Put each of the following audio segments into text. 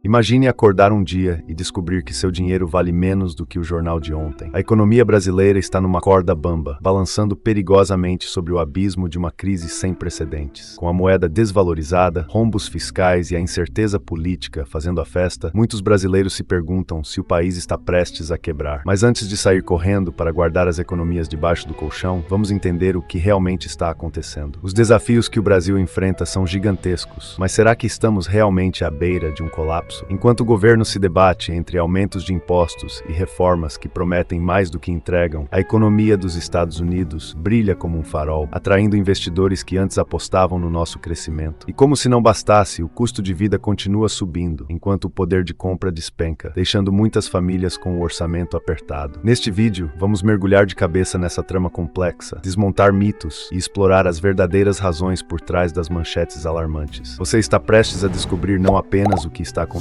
Imagine acordar um dia e descobrir que seu dinheiro vale menos do que o jornal de ontem. A economia brasileira está numa corda bamba, balançando perigosamente sobre o abismo de uma crise sem precedentes. Com a moeda desvalorizada, rombos fiscais e a incerteza política fazendo a festa, muitos brasileiros se perguntam se o país está prestes a quebrar. Mas antes de sair correndo para guardar as economias debaixo do colchão, vamos entender o que realmente está acontecendo. Os desafios que o Brasil enfrenta são gigantescos, mas será que estamos realmente à beira de um colapso? Enquanto o governo se debate entre aumentos de impostos e reformas que prometem mais do que entregam, a economia dos Estados Unidos brilha como um farol, atraindo investidores que antes apostavam no nosso crescimento. E como se não bastasse, o custo de vida continua subindo, enquanto o poder de compra despenca, deixando muitas famílias com o orçamento apertado. Neste vídeo, vamos mergulhar de cabeça nessa trama complexa, desmontar mitos e explorar as verdadeiras razões por trás das manchetes alarmantes. Você está prestes a descobrir não apenas o que está acontecendo,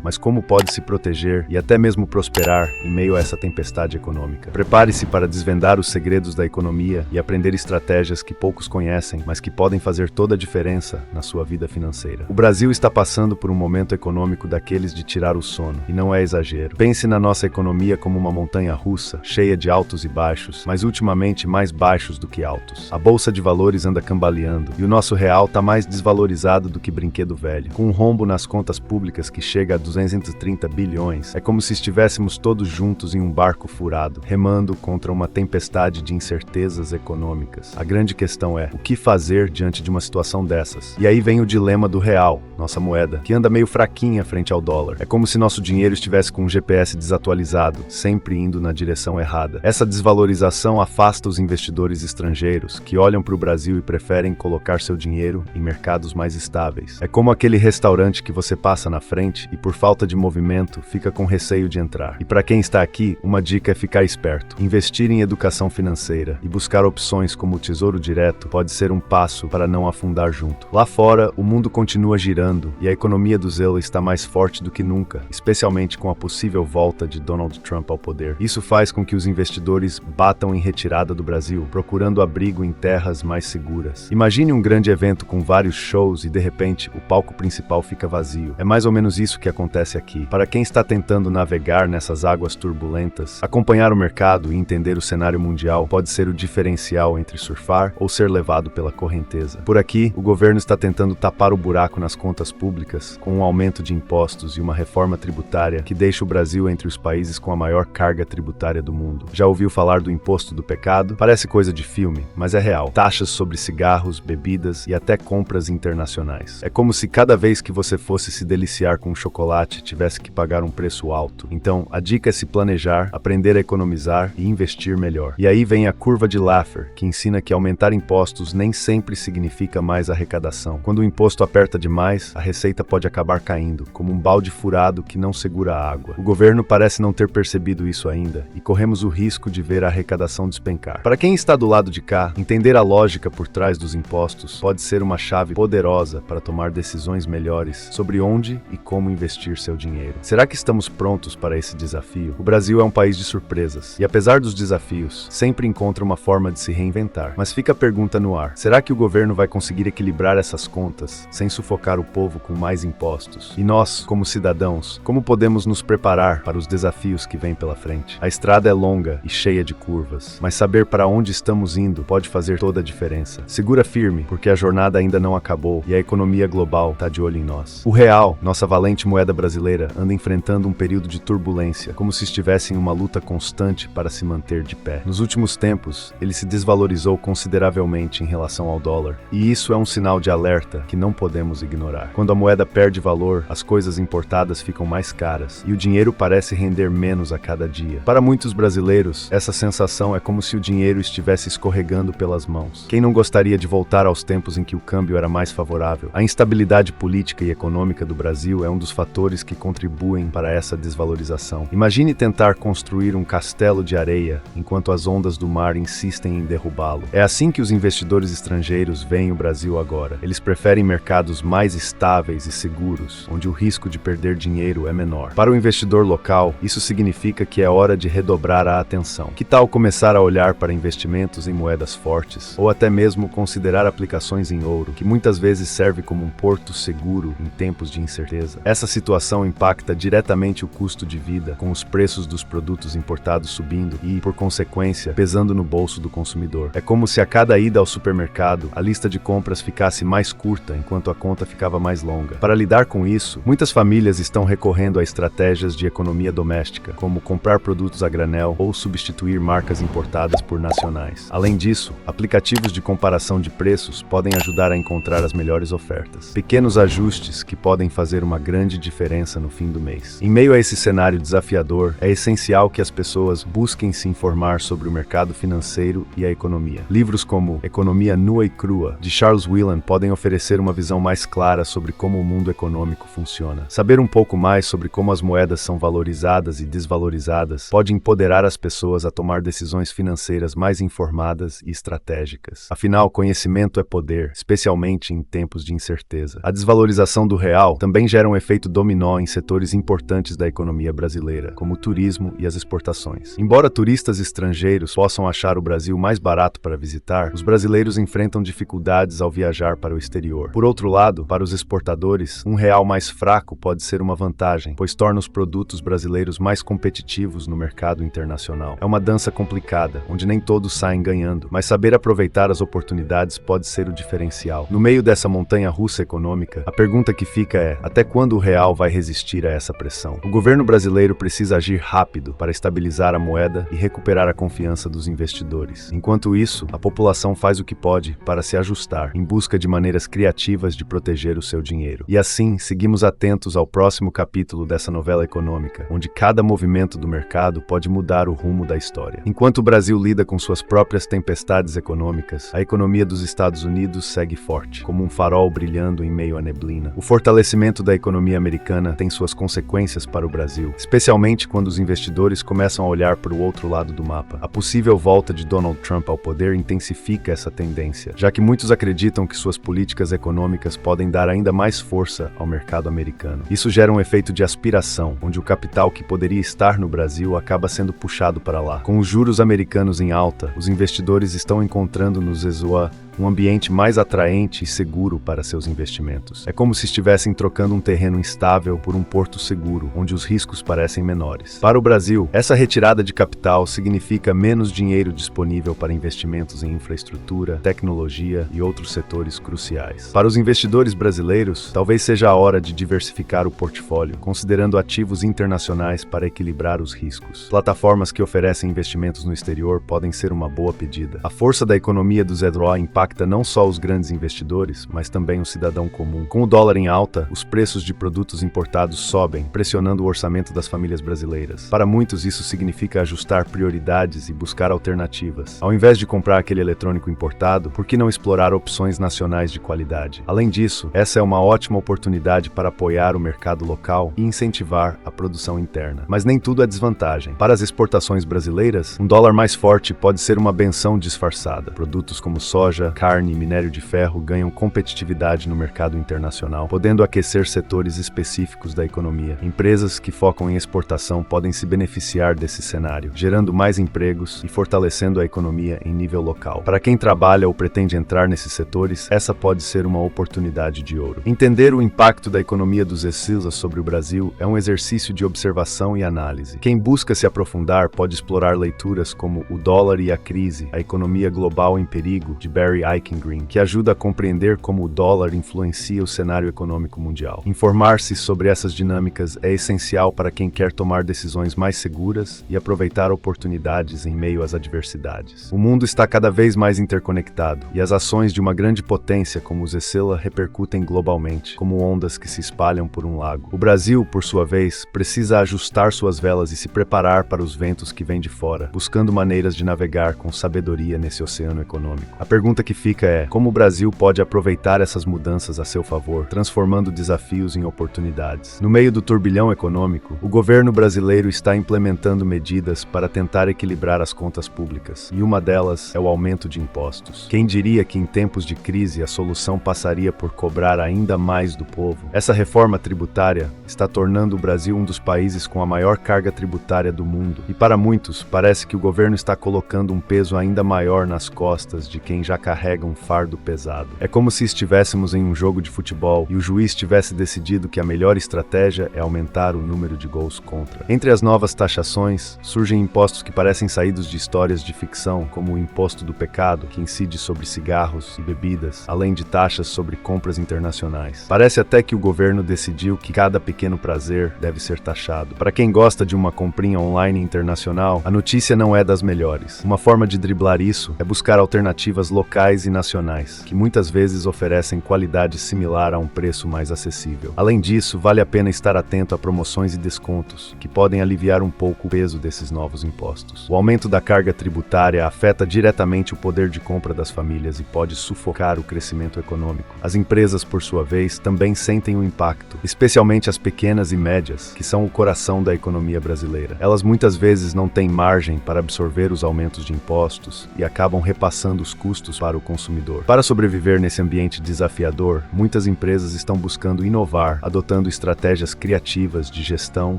mas como pode se proteger e até mesmo prosperar em meio a essa tempestade econômica. Prepare-se para desvendar os segredos da economia e aprender estratégias que poucos conhecem, mas que podem fazer toda a diferença na sua vida financeira. O Brasil está passando por um momento econômico daqueles de tirar o sono, e não é exagero. Pense na nossa economia como uma montanha russa, cheia de altos e baixos, mas ultimamente mais baixos do que altos. A bolsa de valores anda cambaleando, e o nosso real está mais desvalorizado do que brinquedo velho, com um rombo nas contas públicas que chega a 230 bilhões. É como se estivéssemos todos juntos em um barco furado, remando contra uma tempestade de incertezas econômicas. A grande questão é, o que fazer diante de uma situação dessas? E aí vem o dilema do real, nossa moeda, que anda meio fraquinha frente ao dólar. É como se nosso dinheiro estivesse com um GPS desatualizado, sempre indo na direção errada. Essa desvalorização afasta os investidores estrangeiros, que olham para o Brasil e preferem colocar seu dinheiro em mercados mais estáveis. É como aquele restaurante que você passa na frente e por falta de movimento fica com receio de entrar. E para quem está aqui, uma dica é ficar esperto. Investir em educação financeira e buscar opções como o Tesouro Direto pode ser um passo para não afundar junto. Lá fora, o mundo continua girando e a economia do zelo está mais forte do que nunca, especialmente com a possível volta de Donald Trump ao poder. Isso faz com que os investidores batam em retirada do Brasil, procurando abrigo em terras mais seguras. Imagine um grande evento com vários shows e de repente o palco principal fica vazio. É mais ou menos isso que acontece aqui. Para quem está tentando navegar nessas águas turbulentas, acompanhar o mercado e entender o cenário mundial pode ser o diferencial entre surfar ou ser levado pela correnteza. Por aqui, o governo está tentando tapar o buraco nas contas públicas com um aumento de impostos e uma reforma tributária que deixa o Brasil entre os países com a maior carga tributária do mundo. Já ouviu falar do imposto do pecado? Parece coisa de filme, mas é real. Taxas sobre cigarros, bebidas e até compras internacionais. É como se cada vez que você fosse se deliciar com chocolate tivesse que pagar um preço alto. Então, a dica é se planejar, aprender a economizar e investir melhor. E aí vem a curva de Laffer, que ensina que aumentar impostos nem sempre significa mais arrecadação. Quando o imposto aperta demais, a receita pode acabar caindo, como um balde furado que não segura a água. O governo parece não ter percebido isso ainda, e corremos o risco de ver a arrecadação despencar. Para quem está do lado de cá, entender a lógica por trás dos impostos pode ser uma chave poderosa para tomar decisões melhores sobre onde e como investir seu dinheiro. Será que estamos prontos para esse desafio? O Brasil é um país de surpresas, e apesar dos desafios, sempre encontra uma forma de se reinventar. Mas fica a pergunta no ar: será que o governo vai conseguir equilibrar essas contas, sem sufocar o povo com mais impostos? E nós, como cidadãos, como podemos nos preparar para os desafios que vêm pela frente? A estrada é longa e cheia de curvas, mas saber para onde estamos indo pode fazer toda a diferença. Segura firme, porque a jornada ainda não acabou e a economia global está de olho em nós. O real, nossa valente moeda brasileira, anda enfrentando um período de turbulência, como se estivesse em uma luta constante para se manter de pé. Nos últimos tempos, ele se desvalorizou consideravelmente em relação ao dólar, e isso é um sinal de alerta que não podemos ignorar. Quando a moeda perde valor, as coisas importadas ficam mais caras, e o dinheiro parece render menos a cada dia. Para muitos brasileiros, essa sensação é como se o dinheiro estivesse escorregando pelas mãos. Quem não gostaria de voltar aos tempos em que o câmbio era mais favorável? A instabilidade política e econômica do Brasil é um dos fatores que contribuem para essa desvalorização. Imagine tentar construir um castelo de areia enquanto as ondas do mar insistem em derrubá-lo. É assim que os investidores estrangeiros veem o Brasil agora. Eles preferem mercados mais estáveis e seguros, onde o risco de perder dinheiro é menor. Para o investidor local, isso significa que é hora de redobrar a atenção. Que tal começar a olhar para investimentos em moedas fortes, ou até mesmo considerar aplicações em ouro, que muitas vezes serve como um porto seguro em tempos de incerteza? bolsa. Essa situação impacta diretamente o custo de vida, com os preços dos produtos importados subindo e, por consequência, pesando no bolso do consumidor. É como se a cada ida ao supermercado, a lista de compras ficasse mais curta, enquanto a conta ficava mais longa. Para lidar com isso, muitas famílias estão recorrendo a estratégias de economia doméstica, como comprar produtos a granel ou substituir marcas importadas por nacionais. Além disso, aplicativos de comparação de preços podem ajudar a encontrar as melhores ofertas. Pequenos ajustes que podem fazer uma grande diferença no fim do mês. Em meio a esse cenário desafiador, é essencial que as pessoas busquem se informar sobre o mercado financeiro e a economia. Livros como Economia Nua e Crua, de Charles Whelan, podem oferecer uma visão mais clara sobre como o mundo econômico funciona. Saber um pouco mais sobre como as moedas são valorizadas e desvalorizadas pode empoderar as pessoas a tomar decisões financeiras mais informadas e estratégicas. Afinal, conhecimento é poder, especialmente em tempos de incerteza. A desvalorização do real também gera um efeito dominó em setores importantes da economia brasileira, como o turismo e as exportações. Embora turistas estrangeiros possam achar o Brasil mais barato para visitar, os brasileiros enfrentam dificuldades ao viajar para o exterior. Por outro lado, para os exportadores, um real mais fraco pode ser uma vantagem, pois torna os produtos brasileiros mais competitivos no mercado internacional. É uma dança complicada, onde nem todos saem ganhando, mas saber aproveitar as oportunidades pode ser o diferencial. No meio dessa montanha-russa econômica, a pergunta que fica é: até quando o real vai resistir a essa pressão? O governo brasileiro precisa agir rápido para estabilizar a moeda e recuperar a confiança dos investidores. Enquanto isso, a população faz o que pode para se ajustar, em busca de maneiras criativas de proteger o seu dinheiro. E assim, seguimos atentos ao próximo capítulo dessa novela econômica, onde cada movimento do mercado pode mudar o rumo da história. Enquanto o Brasil lida com suas próprias tempestades econômicas, a economia dos Estados Unidos segue forte, como um farol brilhando em meio à neblina. O fortalecimento da economia americana tem suas consequências para o Brasil, especialmente quando os investidores começam a olhar para o outro lado do mapa. A possível volta de Donald Trump ao poder intensifica essa tendência, já que muitos acreditam que suas políticas econômicas podem dar ainda mais força ao mercado americano. Isso gera um efeito de aspiração, onde o capital que poderia estar no Brasil acaba sendo puxado para lá. Com os juros americanos em alta, os investidores estão encontrando no ZEZUA um ambiente mais atraente e seguro para seus investimentos. É como se estivessem trocando um terreno instável por um porto seguro, onde os riscos parecem menores. Para o Brasil, essa retirada de capital significa menos dinheiro disponível para investimentos em infraestrutura, tecnologia e outros setores cruciais. Para os investidores brasileiros, talvez seja a hora de diversificar o portfólio, considerando ativos internacionais para equilibrar os riscos. Plataformas que oferecem investimentos no exterior podem ser uma boa pedida. A força da economia do ZEZUA impacta não só os grandes investidores, mas também o cidadão comum. Com o dólar em alta, os preços de produtos importados sobem, pressionando o orçamento das famílias brasileiras. Para muitos, isso significa ajustar prioridades e buscar alternativas. Ao invés de comprar aquele eletrônico importado, por que não explorar opções nacionais de qualidade? Além disso, essa é uma ótima oportunidade para apoiar o mercado local e incentivar a produção interna. Mas nem tudo é desvantagem. Para as exportações brasileiras, um dólar mais forte pode ser uma benção disfarçada. Produtos como soja, carne e minério de ferro ganham competitividade no mercado internacional, podendo aquecer setores específicos da economia. Empresas que focam em exportação podem se beneficiar desse cenário, gerando mais empregos e fortalecendo a economia em nível local. Para quem trabalha ou pretende entrar nesses setores, essa pode ser uma oportunidade de ouro. Entender o impacto da economia dos ZEZUA sobre o Brasil é um exercício de observação e análise. Quem busca se aprofundar pode explorar leituras como O Dólar e a Crise, a Economia Global em Perigo, de Barry Eichengreen, que ajuda a compreender como o dólar influencia o cenário econômico mundial. Informar-se sobre essas dinâmicas é essencial para quem quer tomar decisões mais seguras e aproveitar oportunidades em meio às adversidades. O mundo está cada vez mais interconectado, e as ações de uma grande potência como o ZEZUA repercutem globalmente, como ondas que se espalham por um lago. O Brasil, por sua vez, precisa ajustar suas velas e se preparar para os ventos que vêm de fora, buscando maneiras de navegar com sabedoria nesse oceano econômico. A pergunta que fica é: como o Brasil pode aproveitar essas mudanças a seu favor, transformando desafios em oportunidades? No meio do turbilhão econômico, o governo brasileiro está implementando medidas para tentar equilibrar as contas públicas, e uma delas é o aumento de impostos. Quem diria que em tempos de crise a solução passaria por cobrar ainda mais do povo? Essa reforma tributária está tornando o Brasil um dos países com a maior carga tributária do mundo, e para muitos, parece que o governo está colocando um peso ainda maior nas costas de quem já carrega carrega um fardo pesado. É como se estivéssemos em um jogo de futebol e o juiz tivesse decidido que a melhor estratégia é aumentar o número de gols contra. Entre as novas taxações, surgem impostos que parecem saídos de histórias de ficção, como o imposto do pecado, que incide sobre cigarros e bebidas, além de taxas sobre compras internacionais. Parece até que o governo decidiu que cada pequeno prazer deve ser taxado. Para quem gosta de uma comprinha online internacional, a notícia não é das melhores. Uma forma de driblar isso é buscar alternativas locais e nacionais, que muitas vezes oferecem qualidade similar a um preço mais acessível. Além disso, vale a pena estar atento a promoções e descontos, que podem aliviar um pouco o peso desses novos impostos. O aumento da carga tributária afeta diretamente o poder de compra das famílias e pode sufocar o crescimento econômico. As empresas, por sua vez, também sentem o impacto, especialmente as pequenas e médias, que são o coração da economia brasileira. Elas muitas vezes não têm margem para absorver os aumentos de impostos e acabam repassando os custos para o consumidor. Para sobreviver nesse ambiente desafiador, muitas empresas estão buscando inovar, adotando estratégias criativas de gestão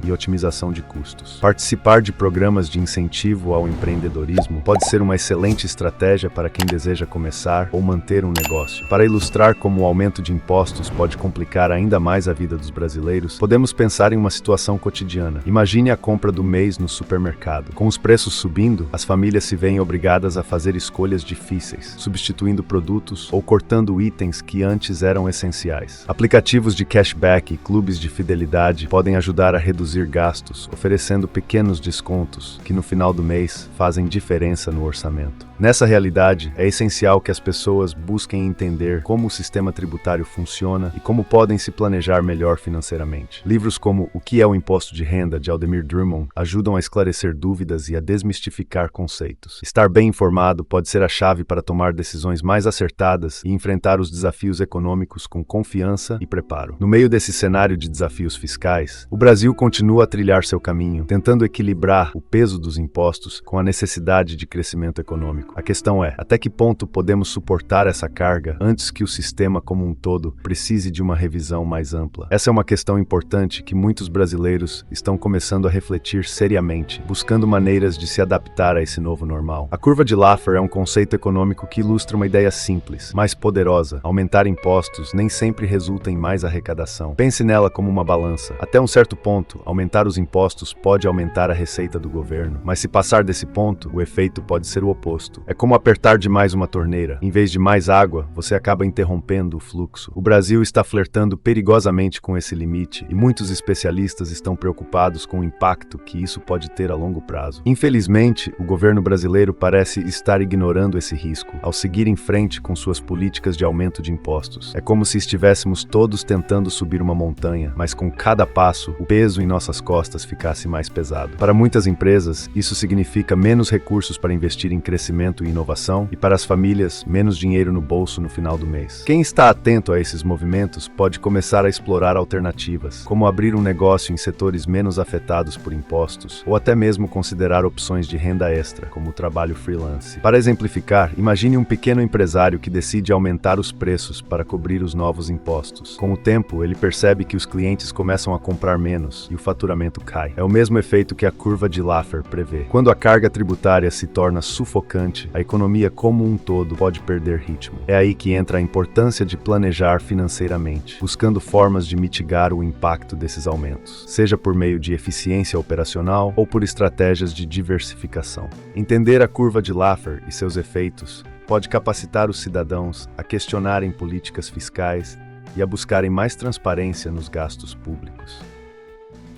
e otimização de custos. Participar de programas de incentivo ao empreendedorismo pode ser uma excelente estratégia para quem deseja começar ou manter um negócio. Para ilustrar como o aumento de impostos pode complicar ainda mais a vida dos brasileiros, podemos pensar em uma situação cotidiana. Imagine a compra do mês no supermercado. Com os preços subindo, as famílias se veem obrigadas a fazer escolhas difíceis, substituindo produtos ou cortando itens que antes eram essenciais. Aplicativos de cashback e clubes de fidelidade podem ajudar a reduzir gastos, oferecendo pequenos descontos que no final do mês fazem diferença no orçamento. Nessa realidade, é essencial que as pessoas busquem entender como o sistema tributário funciona e como podem se planejar melhor financeiramente. Livros como O que é o Imposto de Renda, de Aldemir Drummond, ajudam a esclarecer dúvidas e a desmistificar conceitos. Estar bem informado pode ser a chave para tomar decisões mais acertadas e enfrentar os desafios econômicos com confiança e preparo. No meio desse cenário de desafios fiscais, o Brasil continua a trilhar seu caminho, tentando equilibrar o peso dos impostos com a necessidade de crescimento econômico. A questão é, até que ponto podemos suportar essa carga antes que o sistema como um todo precise de uma revisão mais ampla? Essa é uma questão importante que muitos brasileiros estão começando a refletir seriamente, buscando maneiras de se adaptar a esse novo normal. A curva de Laffer é um conceito econômico que ilustra uma ideia simples, mas poderosa. Aumentar impostos nem sempre resulta em mais arrecadação. Pense nela como uma balança. Até um certo ponto, aumentar os impostos pode aumentar a receita do governo, mas se passar desse ponto, o efeito pode ser o oposto. É como apertar demais uma torneira. Em vez de mais água, você acaba interrompendo o fluxo. O Brasil está flertando perigosamente com esse limite e muitos especialistas estão preocupados com o impacto que isso pode ter a longo prazo. Infelizmente, o governo brasileiro parece estar ignorando esse risco ao seguir em frente com suas políticas de aumento de impostos. É como se estivéssemos todos tentando subir uma montanha, mas com cada passo, o peso em nossas costas ficasse mais pesado. Para muitas empresas, isso significa menos recursos para investir em crescimento e inovação, e para as famílias, menos dinheiro no bolso no final do mês. Quem está atento a esses movimentos pode começar a explorar alternativas, como abrir um negócio em setores menos afetados por impostos, ou até mesmo considerar opções de renda extra, como o trabalho freelance. Para exemplificar, imagine um pequeno empresário que decide aumentar os preços para cobrir os novos impostos. Com o tempo, ele percebe que os clientes começam a comprar menos e o faturamento cai. É o mesmo efeito que a curva de Laffer prevê. Quando a carga tributária se torna sufocante, a economia como um todo pode perder ritmo. É aí que entra a importância de planejar financeiramente, buscando formas de mitigar o impacto desses aumentos, seja por meio de eficiência operacional ou por estratégias de diversificação. Entender a curva de Laffer e seus efeitos pode capacitar os cidadãos a questionarem políticas fiscais e a buscarem mais transparência nos gastos públicos.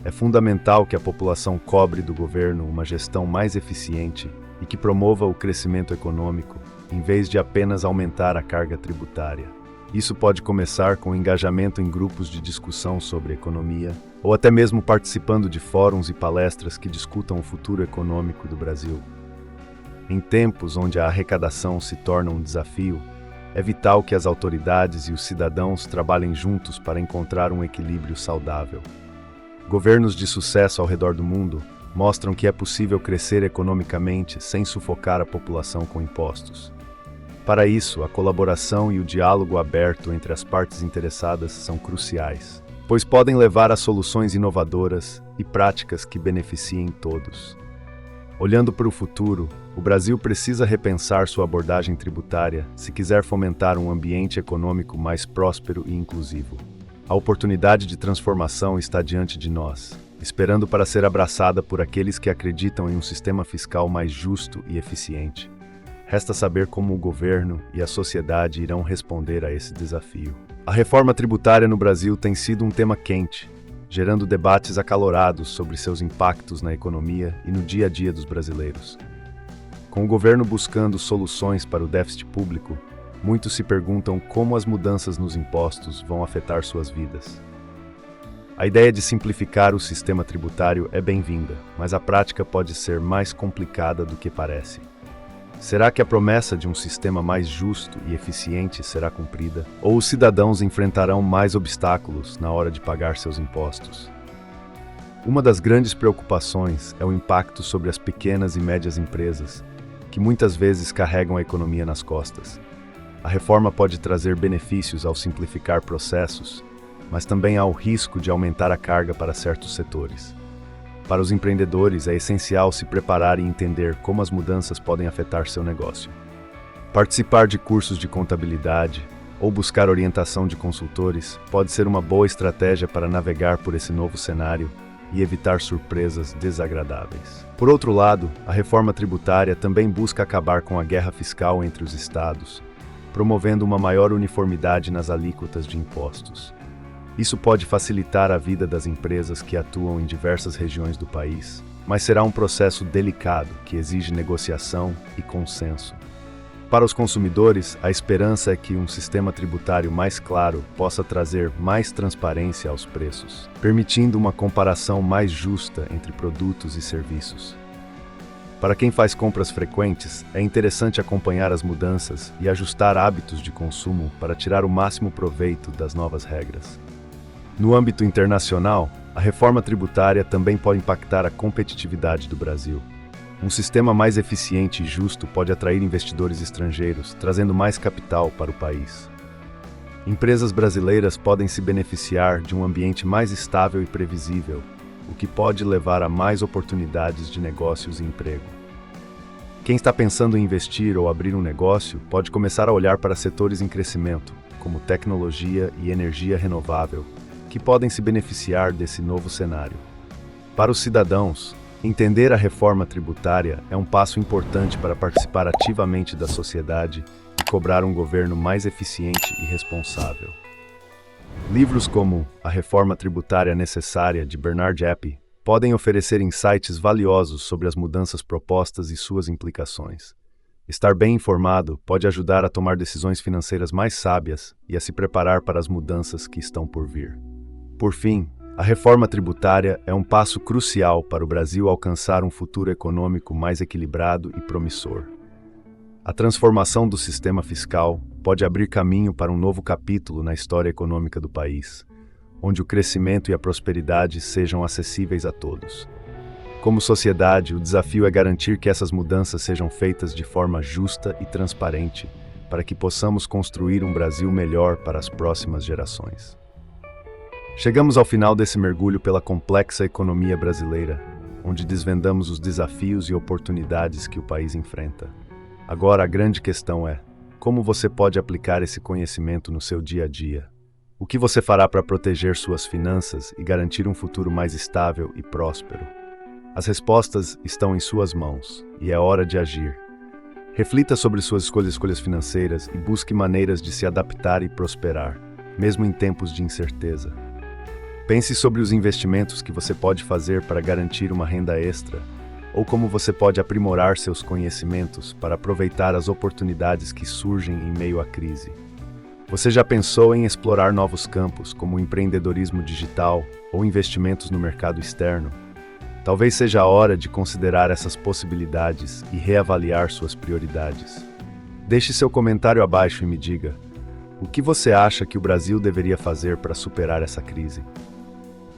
É fundamental que a população cobre do governo uma gestão mais eficiente e que promova o crescimento econômico, em vez de apenas aumentar a carga tributária. Isso pode começar com engajamento em grupos de discussão sobre economia, ou até mesmo participando de fóruns e palestras que discutam o futuro econômico do Brasil. Em tempos onde a arrecadação se torna um desafio, é vital que as autoridades e os cidadãos trabalhem juntos para encontrar um equilíbrio saudável. Governos de sucesso ao redor do mundo mostram que é possível crescer economicamente sem sufocar a população com impostos. Para isso, a colaboração e o diálogo aberto entre as partes interessadas são cruciais, pois podem levar a soluções inovadoras e práticas que beneficiem todos. Olhando para o futuro, O Brasil precisa repensar sua abordagem tributária se quiser fomentar um ambiente econômico mais próspero e inclusivo. A oportunidade de transformação está diante de nós, esperando para ser abraçada por aqueles que acreditam em um sistema fiscal mais justo e eficiente. Resta saber como o governo e a sociedade irão responder a esse desafio. A reforma tributária no Brasil tem sido um tema quente, gerando debates acalorados sobre seus impactos na economia e no dia a dia dos brasileiros. Com o governo buscando soluções para o déficit público, muitos se perguntam como as mudanças nos impostos vão afetar suas vidas. A ideia de simplificar o sistema tributário é bem-vinda, mas a prática pode ser mais complicada do que parece. Será que a promessa de um sistema mais justo e eficiente será cumprida? Ou os cidadãos enfrentarão mais obstáculos na hora de pagar seus impostos? Uma das grandes preocupações é o impacto sobre as pequenas e médias empresas, que muitas vezes carregam a economia nas costas. A reforma pode trazer benefícios ao simplificar processos, mas também há o risco de aumentar a carga para certos setores. Para os empreendedores, é essencial se preparar e entender como as mudanças podem afetar seu negócio. Participar de cursos de contabilidade ou buscar orientação de consultores pode ser uma boa estratégia para navegar por esse novo cenário e evitar surpresas desagradáveis. Por outro lado, a reforma tributária também busca acabar com a guerra fiscal entre os estados, promovendo uma maior uniformidade nas alíquotas de impostos. Isso pode facilitar a vida das empresas que atuam em diversas regiões do país, mas será um processo delicado que exige negociação e consenso. Para os consumidores, a esperança é que um sistema tributário mais claro possa trazer mais transparência aos preços, permitindo uma comparação mais justa entre produtos e serviços. Para quem faz compras frequentes, é interessante acompanhar as mudanças e ajustar hábitos de consumo para tirar o máximo proveito das novas regras. No âmbito internacional, a reforma tributária também pode impactar a competitividade do Brasil. Um sistema mais eficiente e justo pode atrair investidores estrangeiros, trazendo mais capital para o país. Empresas brasileiras podem se beneficiar de um ambiente mais estável e previsível, o que pode levar a mais oportunidades de negócios e emprego. Quem está pensando em investir ou abrir um negócio pode começar a olhar para setores em crescimento, como tecnologia e energia renovável, que podem se beneficiar desse novo cenário. Para os cidadãos, entender a reforma tributária é um passo importante para participar ativamente da sociedade e cobrar um governo mais eficiente e responsável. Livros como A Reforma Tributária Necessária, de Bernard Eppy, podem oferecer insights valiosos sobre as mudanças propostas e suas implicações. Estar bem informado pode ajudar a tomar decisões financeiras mais sábias e a se preparar para as mudanças que estão por vir. Por fim, a reforma tributária é um passo crucial para o Brasil alcançar um futuro econômico mais equilibrado e promissor. A transformação do sistema fiscal pode abrir caminho para um novo capítulo na história econômica do país, onde o crescimento e a prosperidade sejam acessíveis a todos. Como sociedade, o desafio é garantir que essas mudanças sejam feitas de forma justa e transparente, para que possamos construir um Brasil melhor para as próximas gerações. Chegamos ao final desse mergulho pela complexa economia brasileira, onde desvendamos os desafios e oportunidades que o país enfrenta. Agora a grande questão é: como você pode aplicar esse conhecimento no seu dia a dia? O que você fará para proteger suas finanças e garantir um futuro mais estável e próspero? As respostas estão em suas mãos, e é hora de agir. Reflita sobre suas escolhas financeiras e busque maneiras de se adaptar e prosperar, mesmo em tempos de incerteza. Pense sobre os investimentos que você pode fazer para garantir uma renda extra, ou como você pode aprimorar seus conhecimentos para aproveitar as oportunidades que surgem em meio à crise. Você já pensou em explorar novos campos, como o empreendedorismo digital ou investimentos no mercado externo? Talvez seja a hora de considerar essas possibilidades e reavaliar suas prioridades. Deixe seu comentário abaixo e me diga: o que você acha que o Brasil deveria fazer para superar essa crise?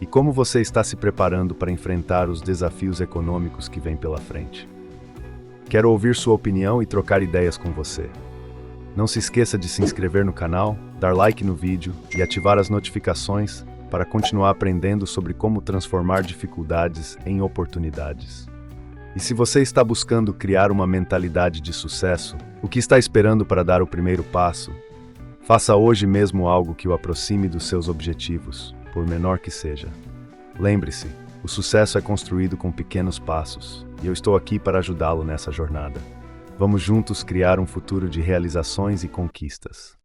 E como você está se preparando para enfrentar os desafios econômicos que vêm pela frente? Quero ouvir sua opinião e trocar ideias com você. Não se esqueça de se inscrever no canal, dar like no vídeo e ativar as notificações para continuar aprendendo sobre como transformar dificuldades em oportunidades. E se você está buscando criar uma mentalidade de sucesso, o que está esperando para dar o primeiro passo? Faça hoje mesmo algo que o aproxime dos seus objetivos, por menor que seja. Lembre-se, o sucesso é construído com pequenos passos, e eu estou aqui para ajudá-lo nessa jornada. Vamos juntos criar um futuro de realizações e conquistas.